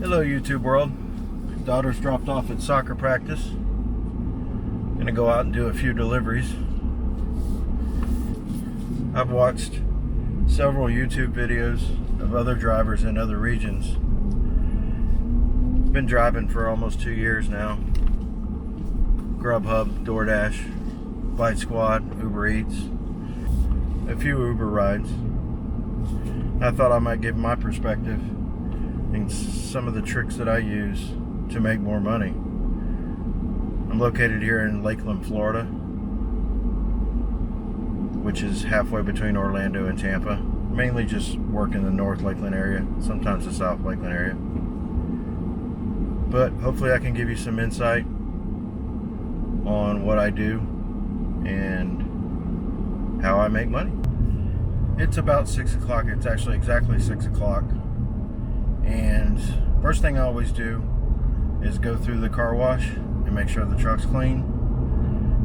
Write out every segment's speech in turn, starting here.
Hello YouTube world. Daughter's dropped off at soccer practice. Gonna go out and do a few deliveries. I've watched several YouTube videos of other drivers in other regions. Been driving for almost 2 years now. Grubhub, Doordash, Bite Squad, Uber Eats, a few Uber rides. I thought I might give my perspective and some of the tricks that I use to make more money. I'm located here in Lakeland, Florida, which is halfway between Orlando and Tampa. Mainly just work in the North Lakeland area, sometimes the South Lakeland area. But hopefully I can give you some insight on what I do and how I make money. It's about 6 o'clock. It's actually exactly 6 o'clock. And first thing I always do is go through the car wash and make sure the truck's clean,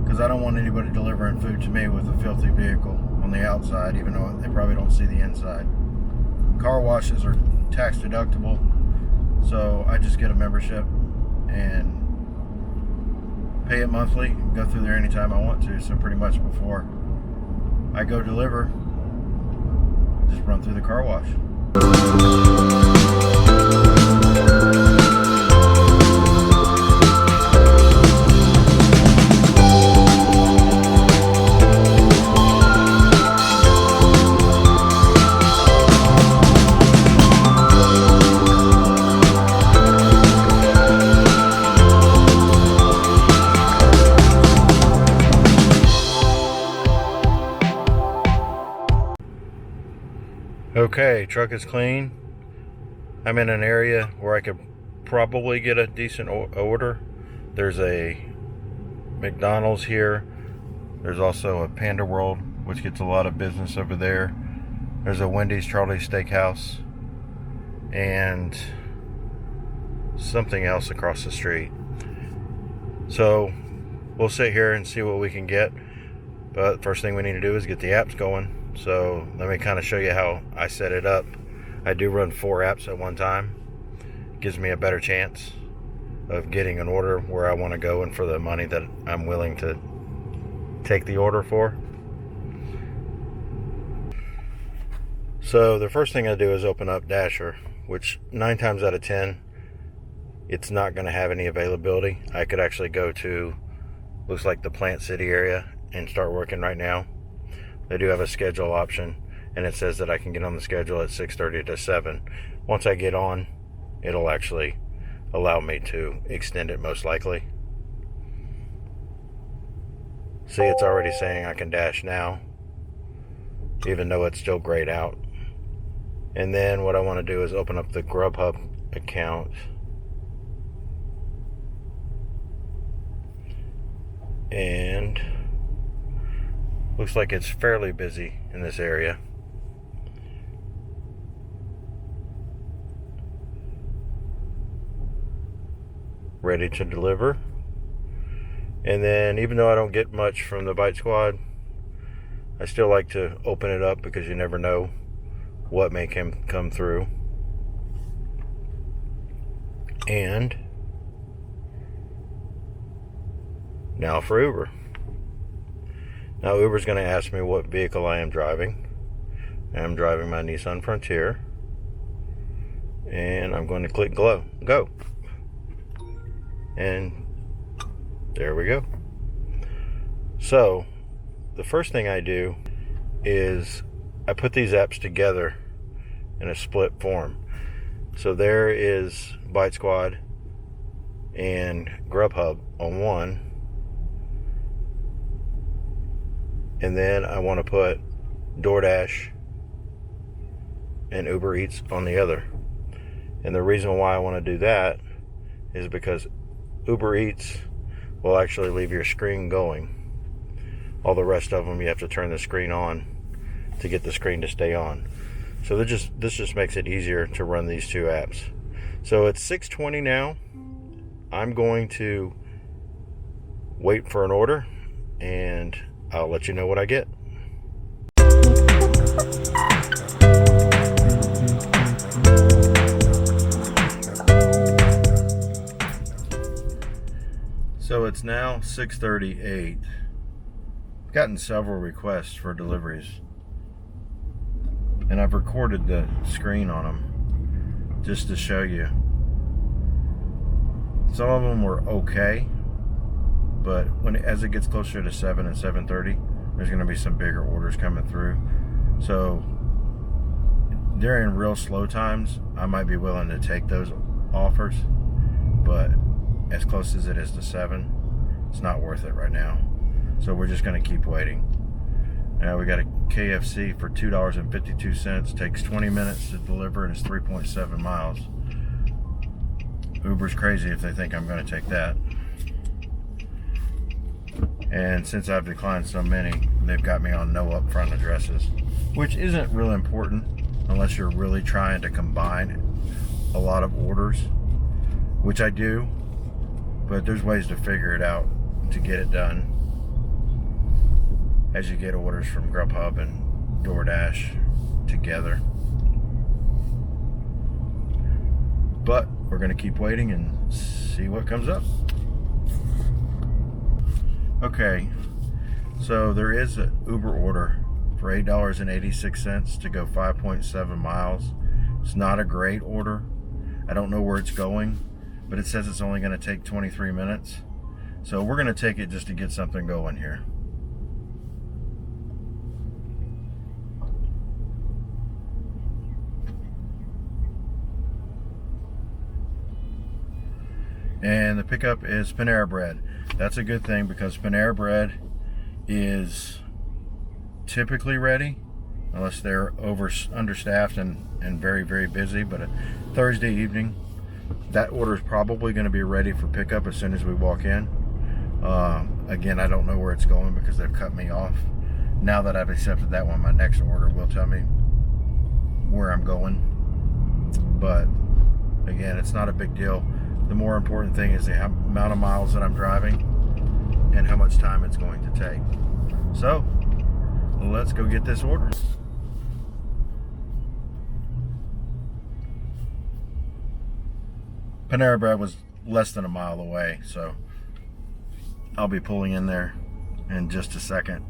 because I don't want anybody delivering food to me with a filthy vehicle on the outside, even though they probably don't see the inside. Car washes are tax deductible, so I just get a membership and pay it monthly, go through there anytime I want to. So pretty much before I go deliver, just run through the car wash. Okay, truck is clean. I'm in an area where I could probably get a decent order. There's a McDonald's here. There's also a Panda World, which gets a lot of business over there. There's a Wendy's, Charlie's Steakhouse, and something else across the street. So we'll sit here and see what we can get. But first thing we need to do is get the apps going. So let me kind of show you how I set it up. I do run 4 apps at one time. Gives me a better chance of getting an order where I want to go and for the money that I'm willing to take the order for. So the first thing I do is open up Dasher, which 9 times out of 10 it's not going to have any availability. I could actually go to, looks like the Plant City area, and start working right now. They do have a schedule option, and it says that I can get on the schedule at 6:30 to 7. Once I get on, it'll actually allow me to extend it most likely. See, it's already saying I can dash now, even though it's still grayed out. And then what I want to do is open up the Grubhub account. And looks like it's fairly busy in this area. Ready to deliver. And then even though I don't get much from the Bite Squad, I still like to open it up because you never know what may come through. And now for Uber. Now Uber's going to ask me what vehicle I am driving. I'm driving my Nissan Frontier. And I'm going to click go. And there we go. So the first thing I do is I put these apps together in a split form. So there is Bite Squad and Grubhub on one. And then I want to put Doordash and Uber Eats on the other. And the reason why I want to do that is because Uber Eats will actually leave your screen going. All the rest of them, you have to turn the screen on to get the screen to stay on. So this just makes it easier to run these 2 apps. So it's 6:20 now. I'm going to wait for an order, and I'll let you know what I get. It's now 6:38. I've gotten several requests for deliveries, and I've recorded the screen on them just to show you. Some of them were okay, but as it gets closer to 7 and 7:30, there's going to be some bigger orders coming through. So during real slow times, I might be willing to take those offers, but as close as it is to 7, it's not worth it right now. So we're just going to keep waiting. Now we got a KFC for $2.52. Takes 20 minutes to deliver and it's 3.7 miles. Uber's crazy if they think I'm going to take that. And since I've declined so many, they've got me on no upfront addresses, which isn't real important unless you're really trying to combine a lot of orders, which I do, but there's ways to figure it out to get it done as you get orders from Grubhub and Doordash together. But we're going to keep waiting and see what comes up. Okay, so there is an Uber order for $8.86 to go 5.7 miles. It's not a great order. I don't know where it's going, but it says it's only going to take 23 minutes. So we're going to take it just to get something going here. And the pickup is Panera Bread. That's a good thing because Panera Bread is typically ready, unless they're understaffed and very, very busy. But a Thursday evening, that order is probably going to be ready for pickup as soon as we walk in. Again, I don't know where it's going because they've cut me off. Now that I've accepted that one, my next order will tell me where I'm going. But again, it's not a big deal. The more important thing is the amount of miles that I'm driving and how much time it's going to take. So let's go get this order. Panera Bread was less than a mile away, so I'll be pulling in there in just a second.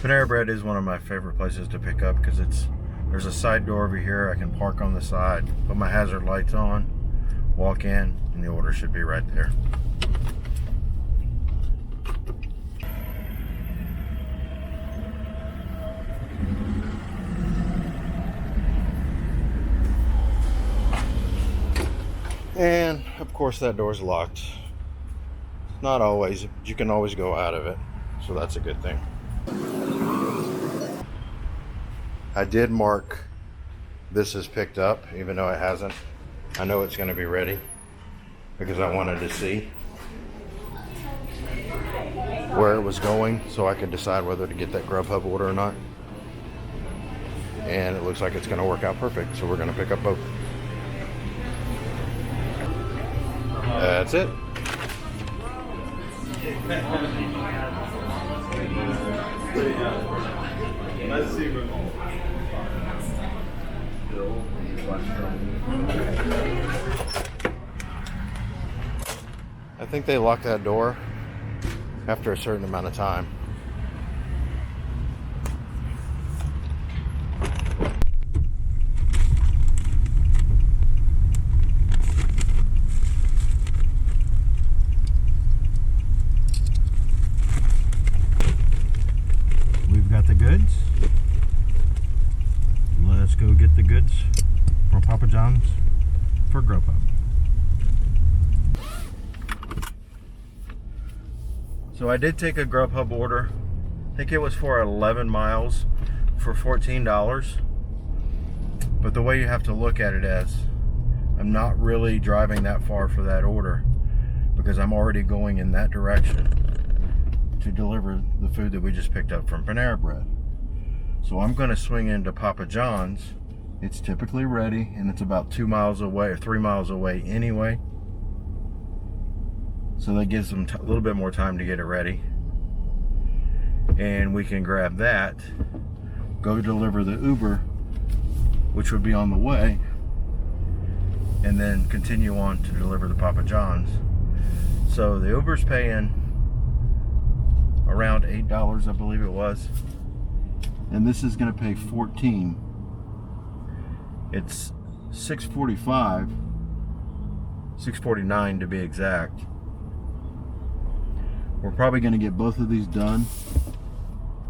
Panera Bread is one of my favorite places to pick up because there's a side door over here. I can park on the side, put my hazard lights on, walk in, and the order should be right there. And of course that door's locked. Not always, but you can always go out of it, so that's a good thing. I did mark this is picked up, even though it hasn't. I know it's going to be ready because I wanted to see where it was going so I could decide whether to get that Grubhub order or not. And it looks like it's going to work out perfect, so we're going to pick up both. That's it. Let's see. I think they lock that door after a certain amount of time. We've got the goods. Let's go get the goods from Papa John's for Grubhub. So I did take a Grubhub order. I think it was for 11 miles for $14. But the way you have to look at it as, I'm not really driving that far for that order because I'm already going in that direction to deliver the food that we just picked up from Panera Bread. So I'm going to swing into Papa John's. It's typically ready and it's about 2 miles away or 3 miles away anyway. So that gives them a little bit more time to get it ready. And we can grab that go deliver the Uber, which would be on the way, and then continue on to deliver the Papa John's. So the Uber's paying around $8, I believe it was, and this is going to pay $14. It's $6.45, $6.49 to be exact. We're probably going to get both of these done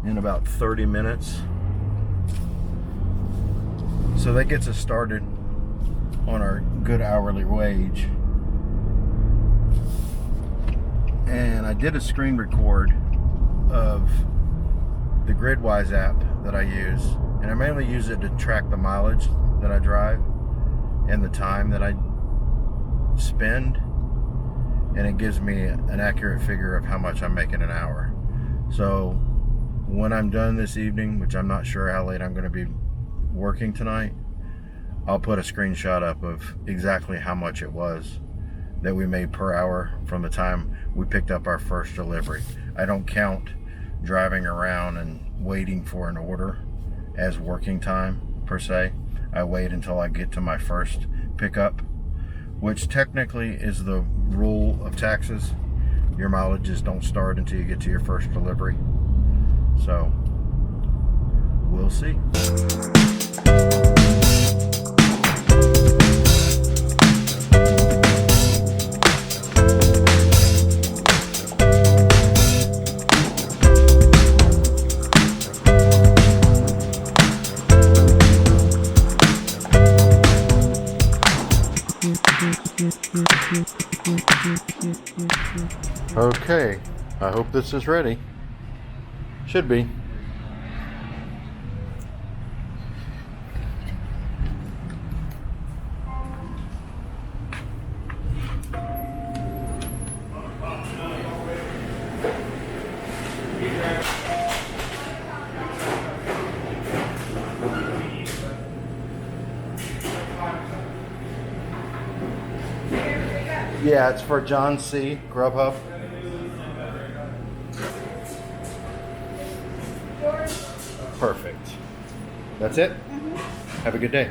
in about 30 minutes. So that gets us started on our good hourly wage. And I did a screen record of the Gridwise app that I use, and I mainly use it to track the mileage that I drive and the time that I spend, and it gives me an accurate figure of how much I'm making an hour. So when I'm done this evening, which I'm not sure how late I'm going to be working tonight, I'll put a screenshot up of exactly how much it was that we made per hour from the time we picked up our first delivery. I don't count driving around and waiting for an order as working time per se. I wait until I get to my first pickup, which technically is the rule of taxes. Your mileages don't start until you get to your first delivery. So we'll see. Okay, I hope this is ready. Should be. Yeah, it's for John C. Grubhub. Perfect. That's it? Mm-hmm. Have a good day.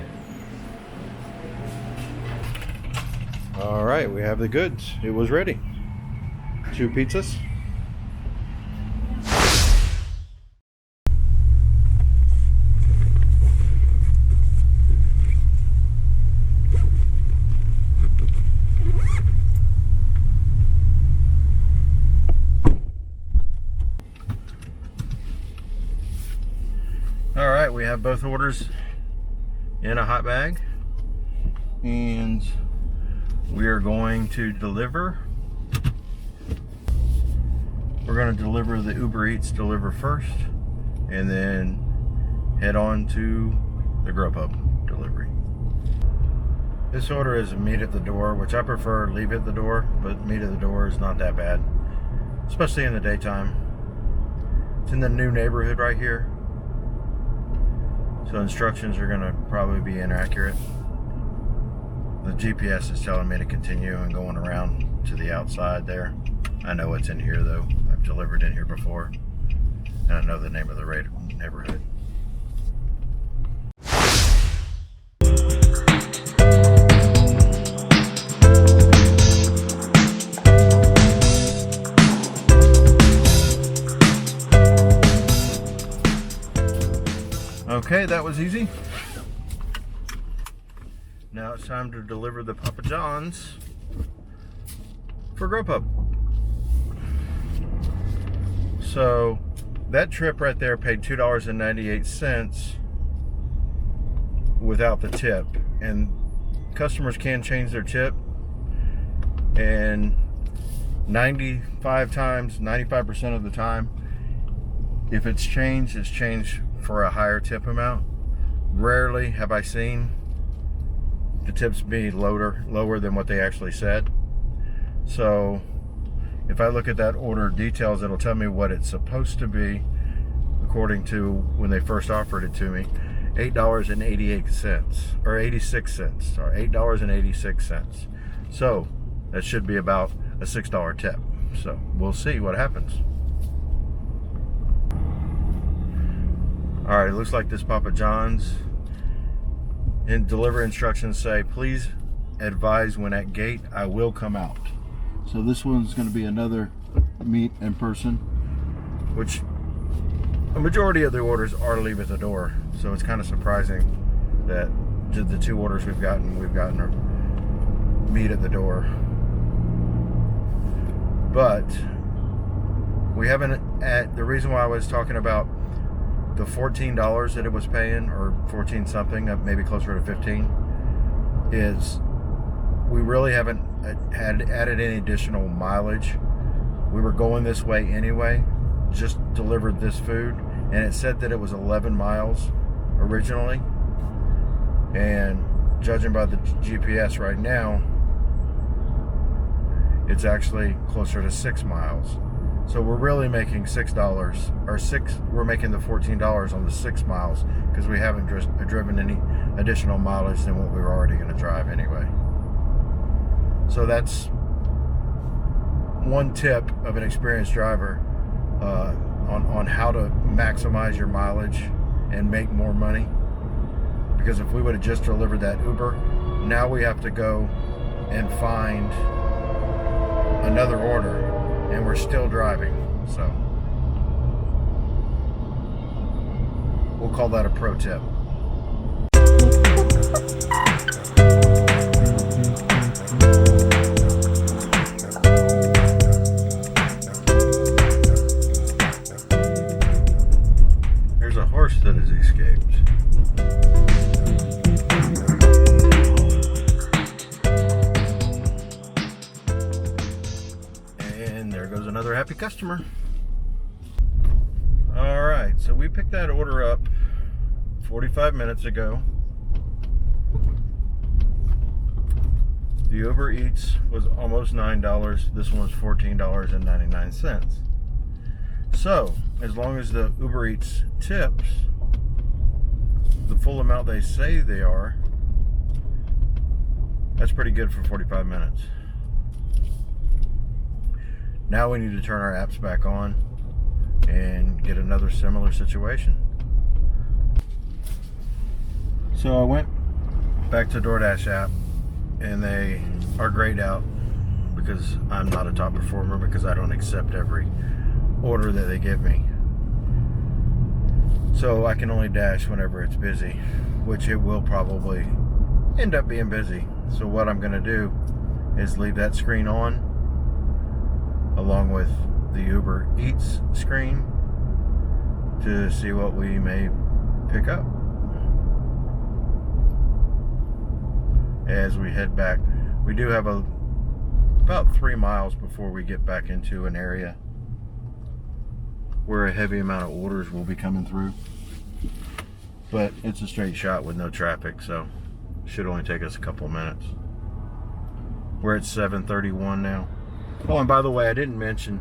All right, we have the goods. It was ready. 2 pizzas. All right, we have both orders in a hot bag, and we are going to deliver. We're going to deliver the Uber Eats deliver first, and then head on to the Grubhub delivery. This order is meet at the door, which I prefer leave at the door, but meet at the door is not that bad, especially in the daytime. It's in the new neighborhood right here, so instructions are going to probably be inaccurate. The GPS is telling me to continue and going around to the outside there. I know it's in here though. I've delivered in here before, and I know the name of the neighborhood. Okay, that was easy. Now it's time to deliver the Papa John's for Grubhub. So that trip right there paid $2.98 without the tip. And customers can change their tip. And 95% of the time, if it's changed, it's changed for a higher tip amount. Rarely have I seen the tips be lower than what they actually said. So if I look at that order details, it'll tell me what it's supposed to be according to when they first offered it to me. $8.88 or 86 cents, or $8.86. So that should be about a $6 tip. So we'll see what happens. All right, it looks like this Papa John's. And delivery instructions say, please advise when at gate, I will come out. So this one's going to be another meet in person, which a majority of the orders are leave at the door. So it's kind of surprising that the 2 orders we've gotten are meet at the door. But we haven't, the reason why I was talking about the $14 that it was paying, or 14 something, maybe closer to 15, is we really haven't added any additional mileage. We were going this way anyway, just delivered this food, and it said that it was 11 miles originally, and judging by the GPS right now, it's actually closer to 6 miles. So we're really making we're making the $14 on the 6 miles because we haven't driven any additional mileage than what we were already going to drive anyway. So that's one tip of an experienced driver on how to maximize your mileage and make more money. Because if we would have just delivered that Uber, now we have to go and find another order, and we're still driving. So we'll call that a pro tip. There's a horse that has escaped. Another happy customer. All right, so we picked that order up 45 minutes ago. The Uber Eats was almost $9. This one was $14.99. So, as long as the Uber Eats tips the full amount they say they are, that's pretty good for 45 minutes. Now we need to turn our apps back on and get another similar situation. So I went back to Doordash app, and they are grayed out because I'm not a top performer, because I don't accept every order that they give me. So I can only dash whenever it's busy, which it will probably end up being busy. So what I'm going to do is leave that screen on along with the Uber Eats screen to see what we may pick up as we head back. We do have about 3 miles before we get back into an area where a heavy amount of orders will be coming through, but it's a straight shot with no traffic, so should only take us a couple of minutes. We're at 7:31 now. Oh, and by the way, I didn't mention,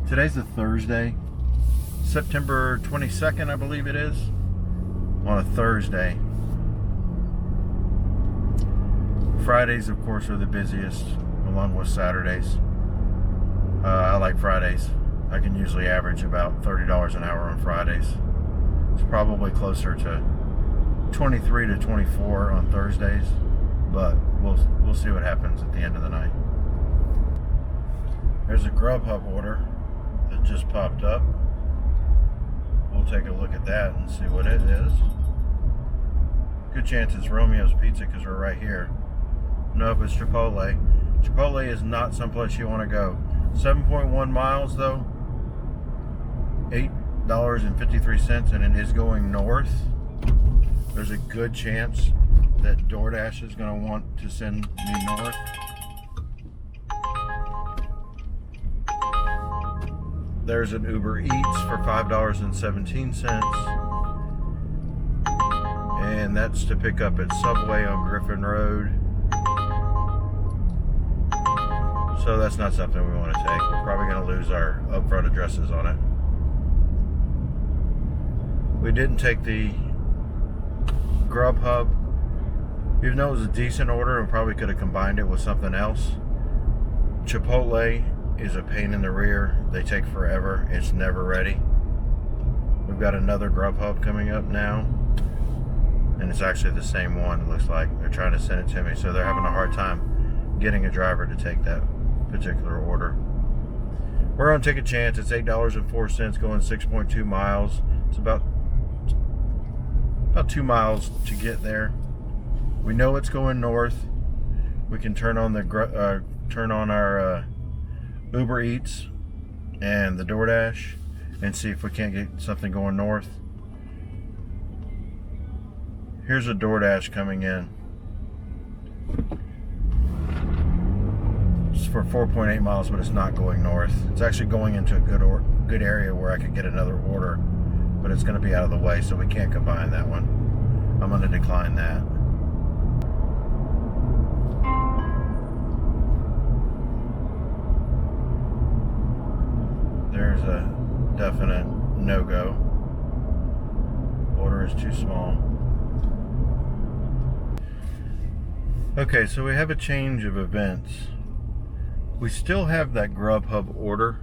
today's a Thursday, September 22nd, I believe it is, on a Thursday. Fridays, of course, are the busiest, along with Saturdays. I like Fridays. I can usually average about $30 an hour on Fridays. It's probably closer to 23 to 24 on Thursdays, but we'll see what happens at the end of the night. There's a Grubhub order that just popped up. We'll take a look at that and see what it is. Good chance it's Romeo's Pizza because we're right here. Nope, it's Chipotle. Chipotle is not someplace you want to go. 7.1 miles though, $8.53, and it is going north. There's a good chance that Doordash is going to want to send me north. There's an Uber Eats for $5.17, and that's to pick up at Subway on Griffin Road. So that's not something we want to take. We're probably going to lose our upfront addresses on it. We didn't take the Grubhub, even though it was a decent order and probably could have combined it with something else. Chipotle is a pain in the rear. They take forever. It's never ready. We've got another Grubhub coming up now, and it's actually the same one. It looks like they're trying to send it to me, so they're having a hard time getting a driver to take that particular order. We're on Take a Chance. It's $8.04 going 6.2 miles. It's about 2 miles to get there. We know it's going north. We can turn on our Uber Eats and the Doordash and see if we can't get something going north. Here's a Doordash coming in. It's for 4.8 miles, but it's not going north. It's actually going into a good area where I could get another order, but it's going to be out of the way, so we can't combine that one. I'm going to decline that. There's a definite no-go. Order is too small. Okay, so we have a change of events. We still have that Grubhub order.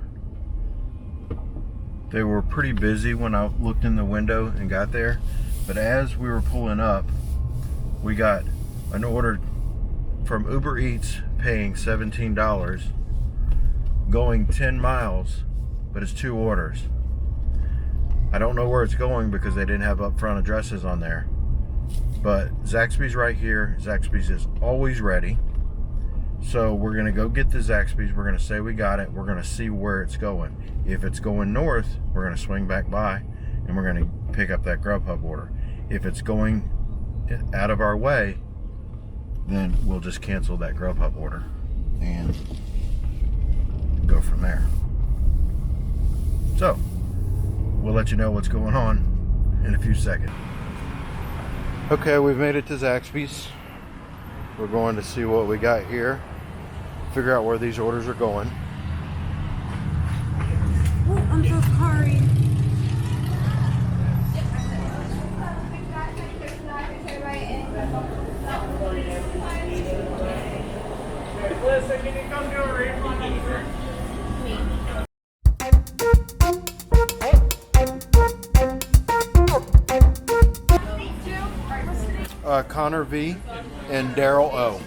They were pretty busy when I looked in the window and got there, but as we were pulling up, we got an order from Uber Eats paying $17, going 10 miles, but it's 2 orders. I don't know where it's going because they didn't have upfront addresses on there, but Zaxby's right here. Zaxby's is always ready. So we're going to go get the Zaxby's. We're going to say we got it. We're going to see where it's going. If it's going north, we're going to swing back by and we're going to pick up that Grubhub order. If it's going out of our way, then we'll just cancel that Grubhub order and go from there. So we'll let you know what's going on in a few seconds. Okay, we've made it to Zaxby's. We're going to see what we got here, figure out where these orders are going. Oh, I'm so sorry. Listen, can you come do a refund for Connor V and Daryl O.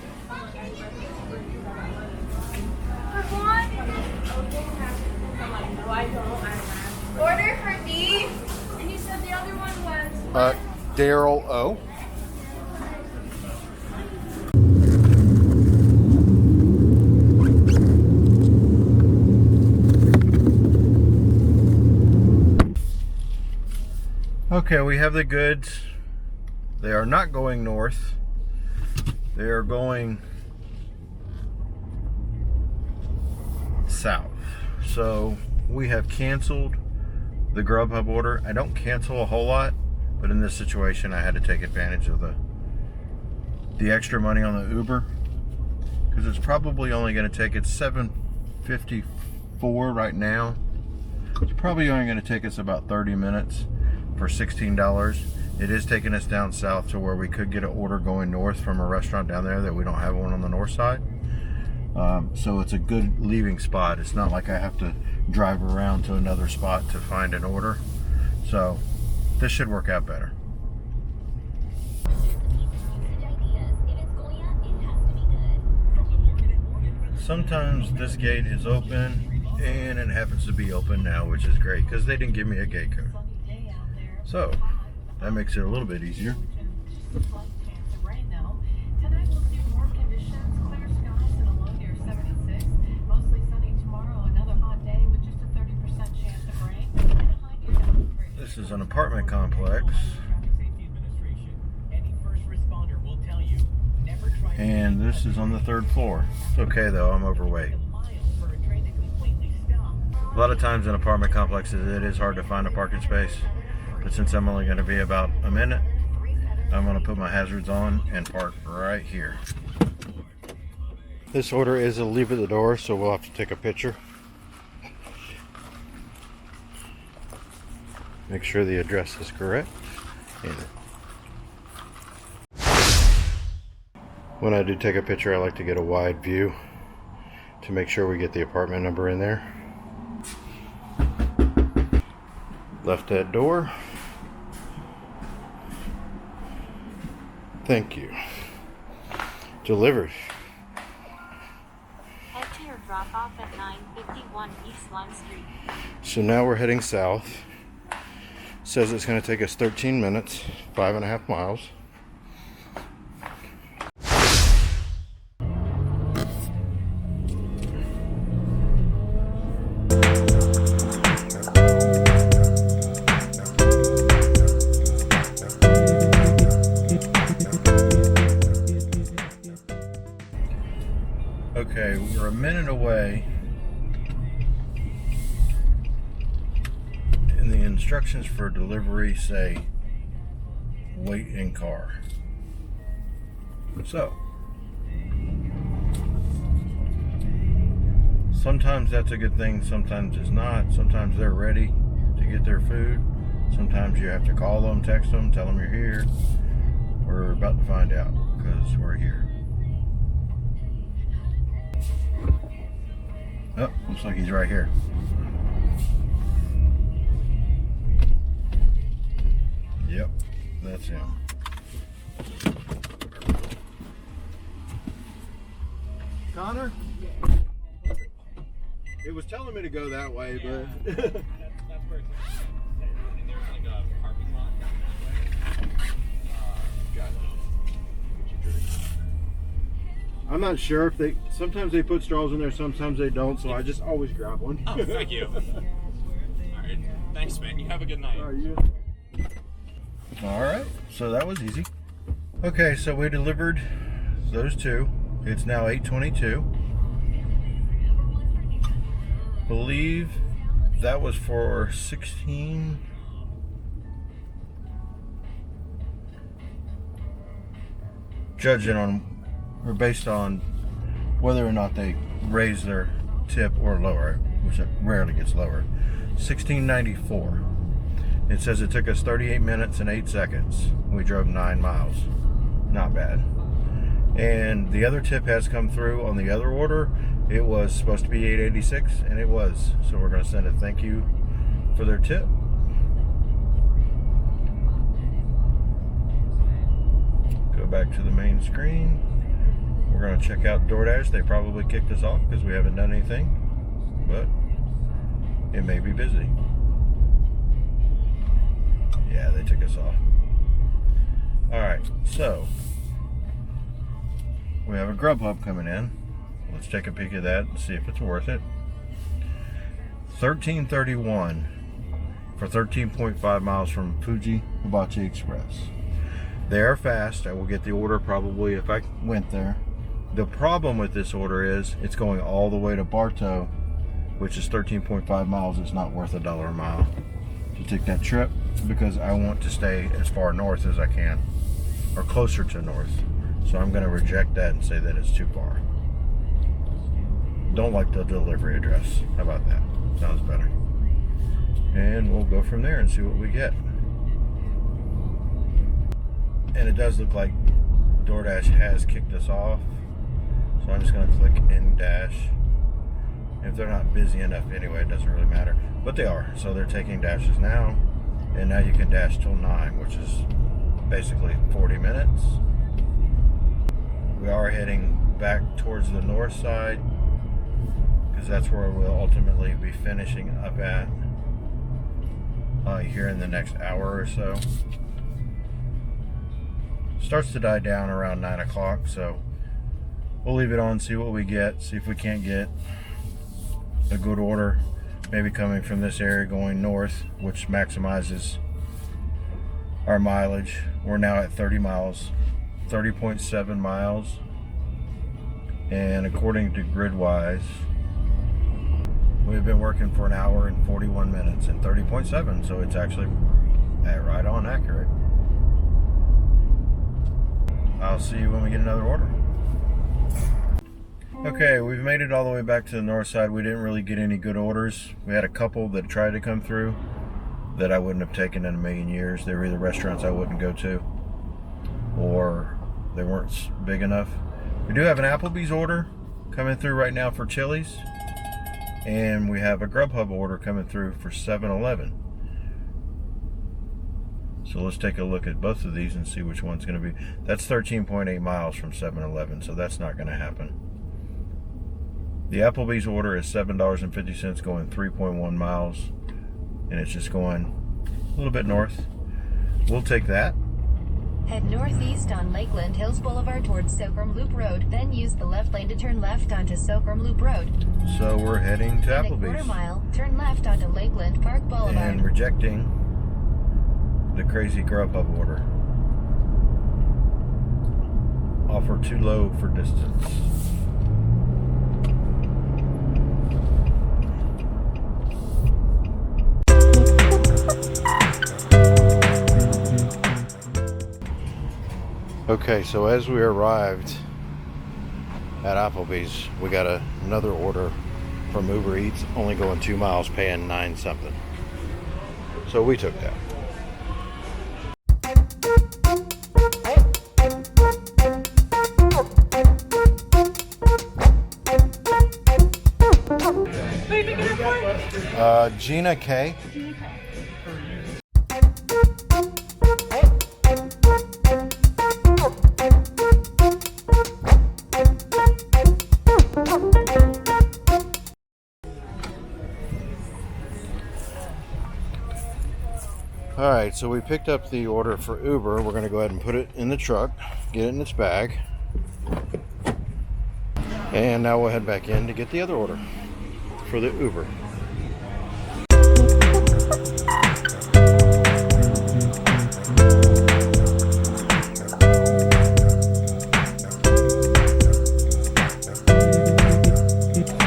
Order for D. And you said the other one was? Daryl O. Okay, we have the goods. They are not going north. They are going south. So we have canceled the Grubhub order. I don't cancel a whole lot, but in this situation I had to take advantage of the extra money on the Uber, because it's probably only going to take, it's $7.54 right now. It's probably only going to take us about 30 minutes for $16. It is taking us down south to where we could get an order going north from a restaurant down there that we don't have one on the north side. So it's a good leaving spot. It's not like I have to drive around to another spot to find an order. So this should work out better. Sometimes this gate is open, and it happens to be open now, which is great because they didn't give me a gate code. So that makes it a little bit easier. This is an apartment complex, and this is on the 3rd floor. It's okay though, I'm overweight. A lot of times in apartment complexes it is hard to find a parking space, but since I'm only going to be about a minute, I'm going to put my hazards on and park right here. This order is a leave at the door, so we'll have to take a picture. Make sure the address is correct. And when I do take a picture, I like to get a wide view to make sure we get the apartment number in there. Left that door. Thank you. Delivered. Head to your drop-off at 951 East Lime Street. So now we're heading south. Says it's going to take us 13 minutes, 5.5 miles. Okay, we're a minute away, and the instructions for delivery say wait in car. So sometimes that's a good thing, sometimes it's not. Sometimes they're ready to get their food. Sometimes you have to call them, text them, tell them you're here. We're about to find out because we're here. Oh, looks like he's right here. Yep, that's him. Connor? It was telling me to go that way, but... That's where it's and there's like a parking lot down that way. I'm not sure if they... Sometimes they put straws in there, sometimes they don't, so I just always grab one. Oh, thank you. Alright, thanks man, you have a good night. Alright, so that was easy. Okay, so we delivered those two. It's now 8:22. Believe that was for 16. Judging on, or based on whether or not they raise their tip or lower it, which it rarely gets lower. $16.94. It says it took us 38 minutes and 8 seconds. We drove 9 miles. Not bad. And the other tip has come through on the other order. It was supposed to be $8.86, and it was. So we're going to send a thank you for their tip. Go back to the main screen. We're going to check out Doordash. They probably kicked us off because we haven't done anything, but it may be busy. Yeah, they took us off. Alright, so we have a Grubhub coming in. Let's take a peek at that and see if it's worth it. $13.31 for 13.5 miles from Fuji Hibachi Express. They are fast. I will get the order probably if I went there. The problem with this order is it's going all the way to Bartow, which is 13.5 miles. It's not worth $1 a mile to take that trip because I want to stay as far north as I can, or closer to north. So I'm going to reject that and say that it's too far. Don't like the delivery address. How about that? Sounds better. And we'll go from there and see what we get. And it does look like Doordash has kicked us off. So I'm just going to click in dash. If they're not busy enough anyway, it doesn't really matter. But they are. So they're taking dashes now. And now you can dash till 9, which is basically 40 minutes. We are heading back towards the north side because that's where we'll ultimately be finishing up at here in the next hour or so. Starts to die down around 9 o'clock, so we'll leave it on, see what we get, see if we can't get a good order, maybe coming from this area going north, which maximizes our mileage. We're now at 30 miles, 30.7 miles, and according to Gridwise, we've been working for an hour and 41 minutes and 30.7, so it's actually right on accurate. I'll see you when we get another order. Okay, we've made it all the way back to the north side. We didn't really get any good orders. We had a couple that tried to come through that I wouldn't have taken in a million years. They were either restaurants I wouldn't go to or they weren't big enough. We do have an Applebee's order coming through right now for Chili's, and we have a Grubhub order coming through for 7-Eleven. So let's take a look at both of these and see which one's going to be. That's 13.8 miles from 7-Eleven, so that's not going to happen. The Applebee's order is $7.50 going 3.1 miles, and it's just going a little bit north. We'll take that. Head northeast on Lakeland Hills Boulevard towards Socorm Loop Road, then use the left lane to turn left onto Socorm Loop Road. So we're heading to In a quarter Applebee's mile, turn left onto Lakeland Park Boulevard. and rejecting the crazy Grubhub order. Offer too low for distance. Okay, so as we arrived at Applebee's, we got another order from Uber Eats, only going 2 miles, paying $9 something. So we took that. Who are you picking up for? Gina K. Alright, so we picked up the order for Uber. We're going to go ahead and put it in the truck, get it in its bag. And now we'll head back in to get the other order for the Uber.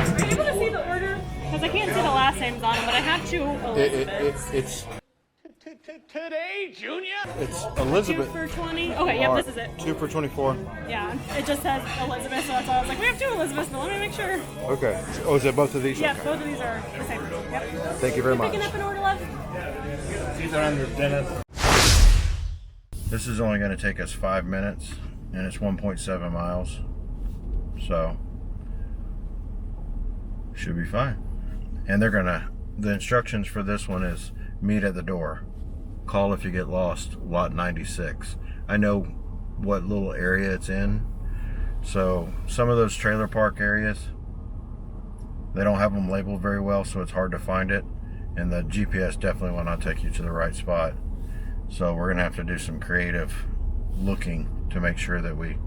Are you able to see the order? Because I can't see the last names on them, but I have two Elizabeths. Today, Junior? It's Two Elizabeth. for 20. Okay, yep, this is it. 2 for 24. Yeah, it just says Elizabeth, so that's why I was like, we have two Elizabeths, but let me make sure. Okay. Oh, is it both of these? Yes, Okay. both of these are the same. Yep. Thank you very much. Picking up an order, love? These are under Dennis. This is only going to take us 5 minutes, and it's 1.7 miles. So, should be fine. And the instructions for this one is meet at the door. Call if you get lost, lot 96. I know what little area it's in. So some of those trailer park areas, they don't have them labeled very well, so it's hard to find it. And the GPS definitely will not take you to the right spot. So we're gonna have to do some creative looking to make sure that we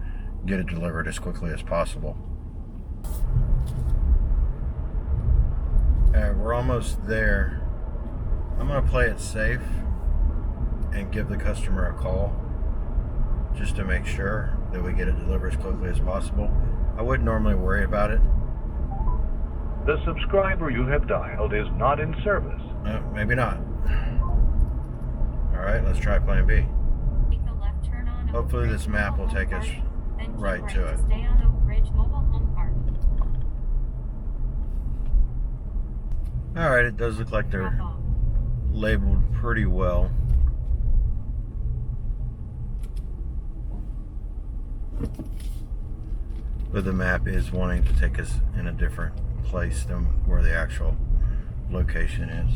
get it delivered as quickly as possible. All right, we're almost there. I'm gonna play it safe and give the customer a call just to make sure that we get it delivered as quickly as possible. I wouldn't normally worry about it. The subscriber you have dialed is not in service. Maybe not. All right, let's try plan B. Take a left turn on Hopefully Oak this Ridge map will Mobile take Home us Park, then keep right to it. Stay on Oak Ridge Mobile Home Park. All right, it does look like they're Drop off. labeled pretty well. But the map is wanting to take us in a different place than where the actual location is.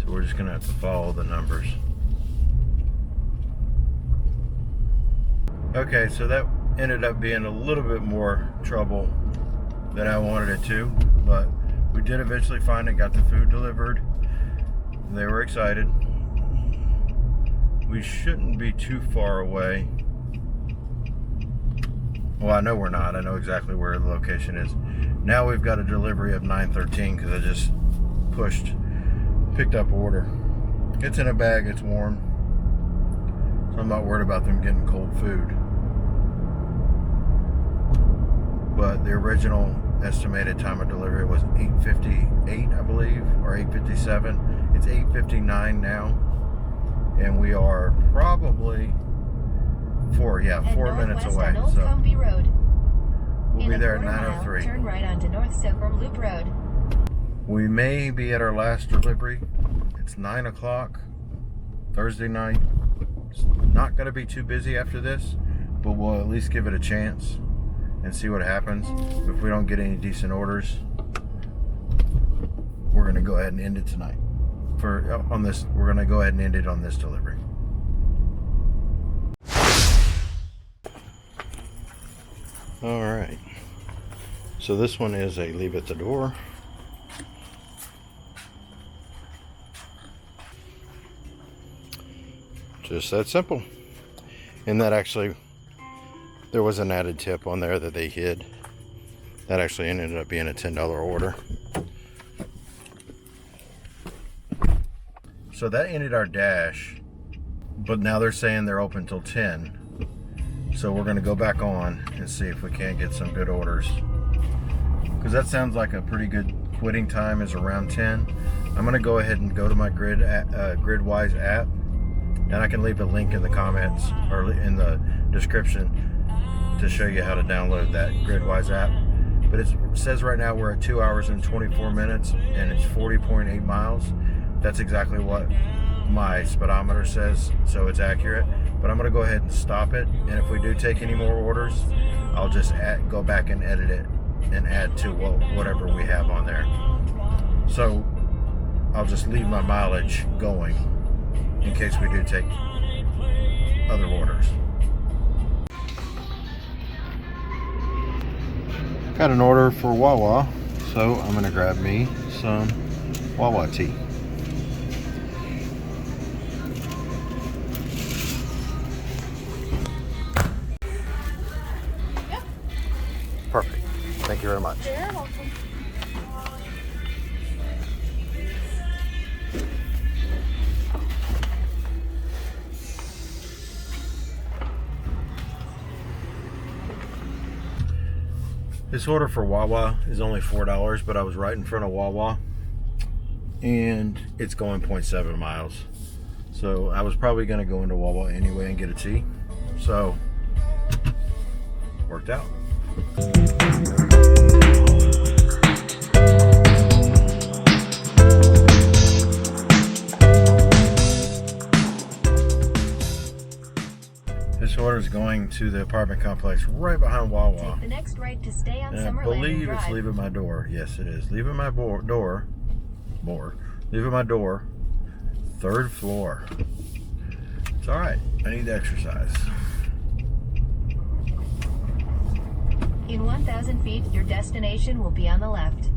So we're just gonna have to follow the numbers. Okay, so that ended up being a little bit more trouble than I wanted it to, but we did eventually find it, got the food delivered. They were excited. We shouldn't be too far away. Well, I know we're not. I know exactly where the location is. Now we've got a delivery of 9:13 because I just picked up order. It's in a bag, it's warm. So I'm not worried about them getting cold food. But the original estimated time of delivery was 8:58, I believe, or 8:57. It's 8:59 now. And we are probably 4 minutes away. On Old So Combie Road. we'll In be a there at quarter mile, 9:03. turn right onto North Socorm Loop Road. We may be at our last delivery. It's 9 o'clock Thursday night. It's not going to be too busy after this, but we'll at least give it a chance and see what happens. If we don't get any decent orders, we're going to go ahead and end it tonight. on this. We're gonna go ahead and end it on this delivery. All right. So this one is a leave at the door. Just that simple. And that actually, there was an added tip on there that they hid. That actually ended up being a $10 order. So that ended our dash, but now they're saying they're open till 10. So we're gonna go back on and see if we can't get some good orders. Because that sounds like a pretty good quitting time is around 10. I'm gonna go ahead and go to my Gridwise app, and I can leave a link in the comments or in the description to show you how to download that Gridwise app. But it says right now we're at 2 hours and 24 minutes and it's 40.8 miles. That's exactly what my speedometer says, so it's accurate. But I'm gonna go ahead and stop it, and if we do take any more orders, I'll just go back and edit it and add to whatever we have on there. So I'll just leave my mileage going in case we do take other orders. Got an order for Wawa, so I'm gonna grab me some Wawa tea. Yep. Perfect. Thank you very much. You're welcome. This order for Wawa is only $4, but I was right in front of Wawa and it's going 0.7 miles. So I was probably going to go into Wawa anyway and get a tea. So worked out. This order is going to the apartment complex right behind Wawa. Take the next right to stay on And I Summer Landing believe it's Drive. leaving my door. Yes, it is. Leaving my door. Leaving my door. 3rd floor. It's all right. I need to exercise. In 1,000 feet, your destination will be on the left.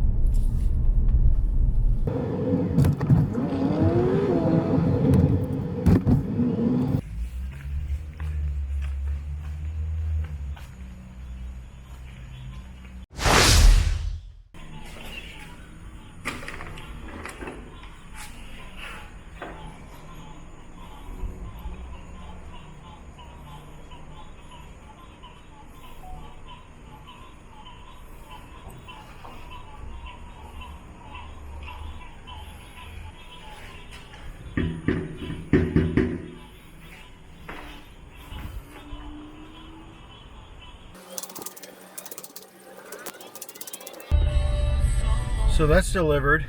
So that's delivered.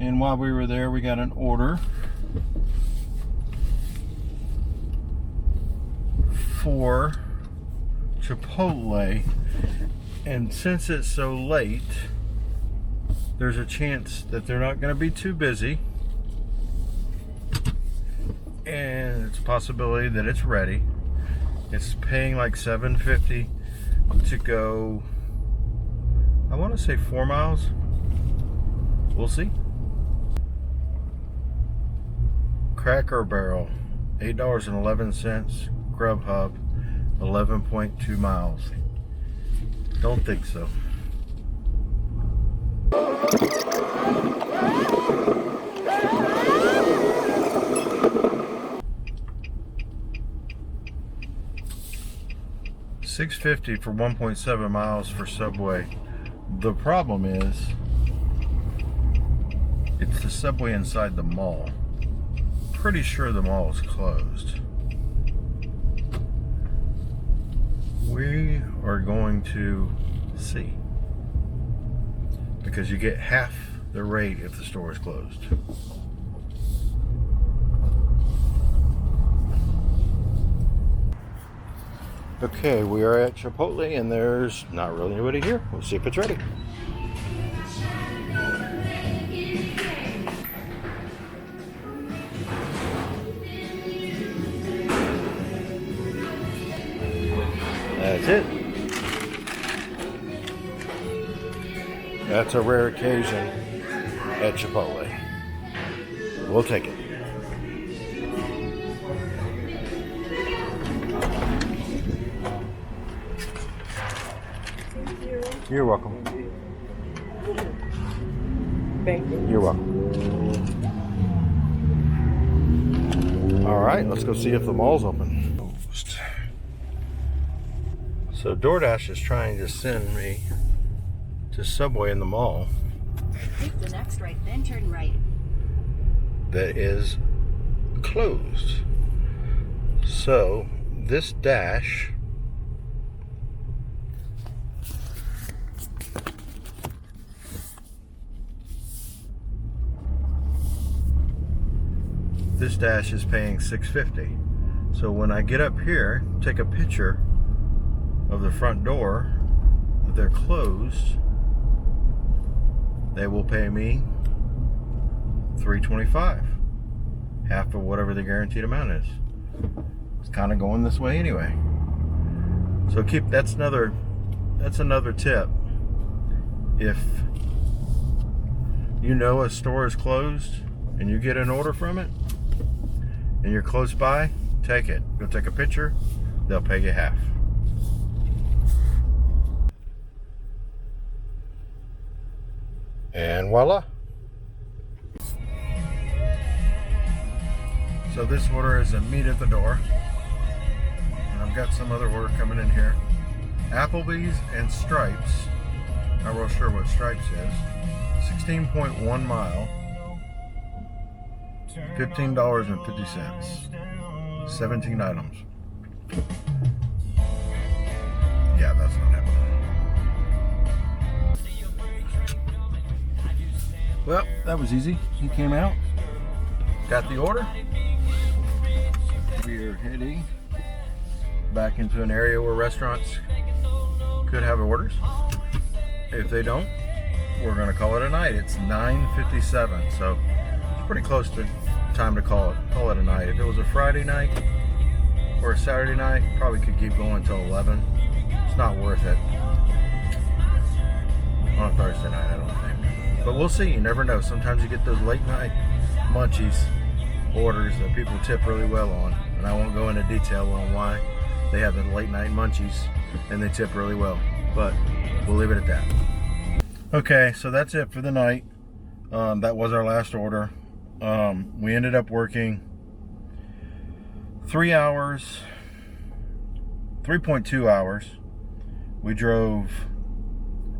And while we were there, we got an order for Chipotle. And since it's so late, there's a chance that they're not going to be too busy. And it's a possibility that it's ready. It's paying like $7.50 to go, I want to say 4 miles. We'll see. Cracker Barrel, $8.11. Grubhub, 11.2 miles. Don't think so. $6.50 for 1.7 miles for Subway. The problem is, it's the Subway inside the mall. Pretty sure the mall is closed. We are going to see, because you get half the rate if the store is closed. Okay, we are at Chipotle and there's not really anybody here. We'll see if it's ready. that's it. That's a rare occasion at Chipotle. We'll take it. You're welcome. Thank you. You're welcome. All right, let's go see if the mall's open. Closed. So Doordash is trying to send me to Subway in the mall. Take the next right, then turn right. That is closed. So this dash is paying $6.50. So when I get up here, take a picture of the front door, that they're closed, they will pay me $3.25, half of whatever the guaranteed amount is. It's kind of going this way anyway. So that's another tip. If you know a store is closed and you get an order from it and you're close by, take it. Go take a picture, they'll pay you half. And voila. So this order is a meet at the door. And I've got some other order coming in here. Applebee's and Stripes. Not real sure what Stripes is. 16.1 mile. $15.50. 17 items. Yeah, that's not happening. Well, that was easy. He came out, got the order. We are heading back into an area where restaurants could have orders. If they don't, we're going to call it a night. It's 9:57, so it's pretty close to time to call it a night. If it was a Friday night or a Saturday night, probably could keep going until 11. It's not worth it. On a Thursday night, I don't think. But we'll see. You never know. Sometimes you get those late night munchies orders that people tip really well on. And I won't go into detail on why they have the late night munchies and they tip really well. But we'll leave it at that. Okay, so that's it for the night. That was our last order. We ended up working 3 hours, 3.2 hours. We drove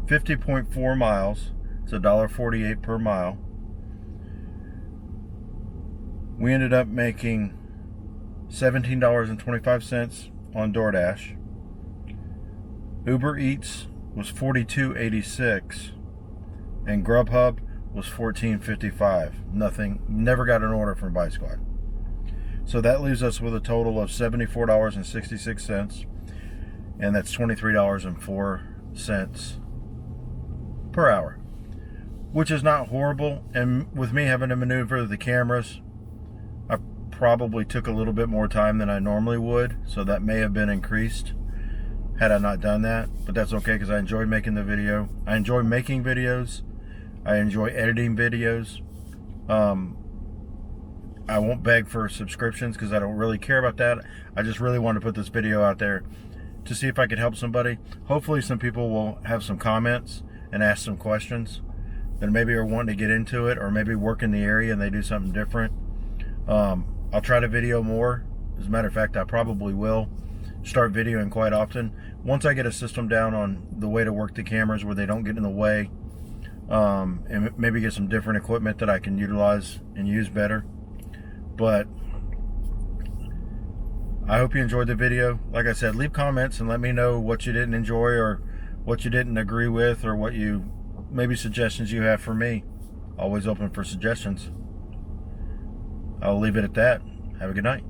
50.4 miles. It's $1.48 per mile. We ended up making $17.25 on Doordash. Uber Eats was $42.86, and Grubhub was $14.55. Never got an order from Buy Squad. So that leaves us with a total of $74.66, and that's $23.04 per hour, which is not horrible. And with me having to maneuver the cameras, I probably took a little bit more time than I normally would, so that may have been increased had I not done that. But that's okay, because I enjoyed making the video. I enjoy making videos. I enjoy editing videos. I won't beg for subscriptions because I don't really care about that. I just really want to put this video out there to see if I could help somebody. Hopefully some people will have some comments and ask some questions that maybe are wanting to get into it, or maybe work in the area and they do something different. I'll try to video more. As a matter of fact, I probably will start videoing quite often once I get a system down on the way to work the cameras where they don't get in the way, and maybe get some different equipment that I can utilize and use better. But I hope you enjoyed the video. Like I said, leave comments and let me know what you didn't enjoy, or what you didn't agree with, or what you, maybe suggestions you have for me. Always open for suggestions. I'll leave it at that. Have a good night.